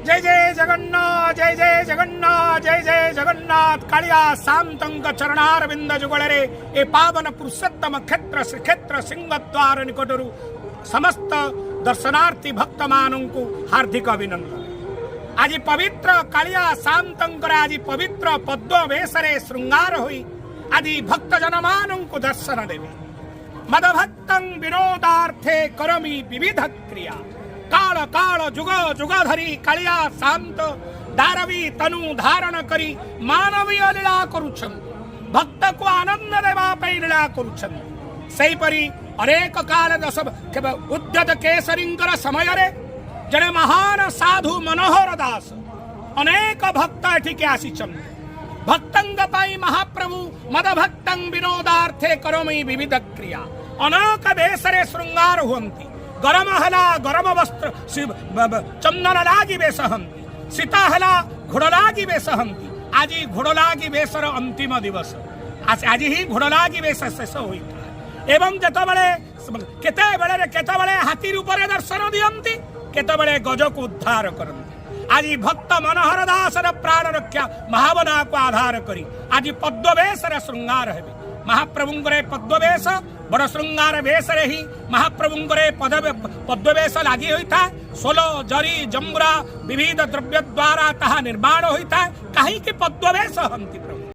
जय जय जगन्नाथ जय जय जगन्नाथ जय जय जगन्नाथ कालिया शांतंक चरणारविंद जुगलरे ए पावन पुरुषोत्तम क्षेत्र श्रीक्षेत्र सिंहद्वार निकटरू समस्त दर्शनार्थी भक्त मानू हार्दिक अभिनंदन। आज पवित्र कालिया शांतंकर आज पवित्र पद्म वेशरे श्रृंगार हुई आज भक्तजन मानू दर्शन देवी मदभक्तं विनोदार्थे करमी विविध क्रिया काल काल जुग जुग धरी कालिया शांत दारवी तनु धारण करी मानवीय लीला करुछन भक्त को आनंद देवा पई लीला करुछन। सेहीपरि अनेक काल दश उद्यत केसरींकर समय रे जड़े महान साधु मनोहर दास अनेक भक्त एठिके आसीछन भक्तंग पाई महाप्रभु मदभक्तं विनोदार्थे करोमि विविध क्रिया अनेक वेशरे श्रृंगार हुअन्ति गरम हला गरम वस्त्र चंदन लागी वेश हंती सीता हला घोड़लागी वेश हंती आज घोड़लागी वेशर अंतिम दिवस आज ही घोड़लागी वेश शेष होता एवं जेतबेले केतबेले हाथी रूप में दर्शन दियंती केतबेले गज को उद्धार करती आज भक्त मनोहर दासर प्राण रक्षा महावना को आधार करी आज पद्मवेश श्रृंगार है महाप्रभुंरे पद्मवेश बड़ श्रृंगार वेश ही महाप्रभुंरे पद्मवेश लगी होता सोल जरी जम्बुरा विविध द्रव्य द्वारा ताहा निर्माण होता है कहीं पद्मवेश हंती प्रभु।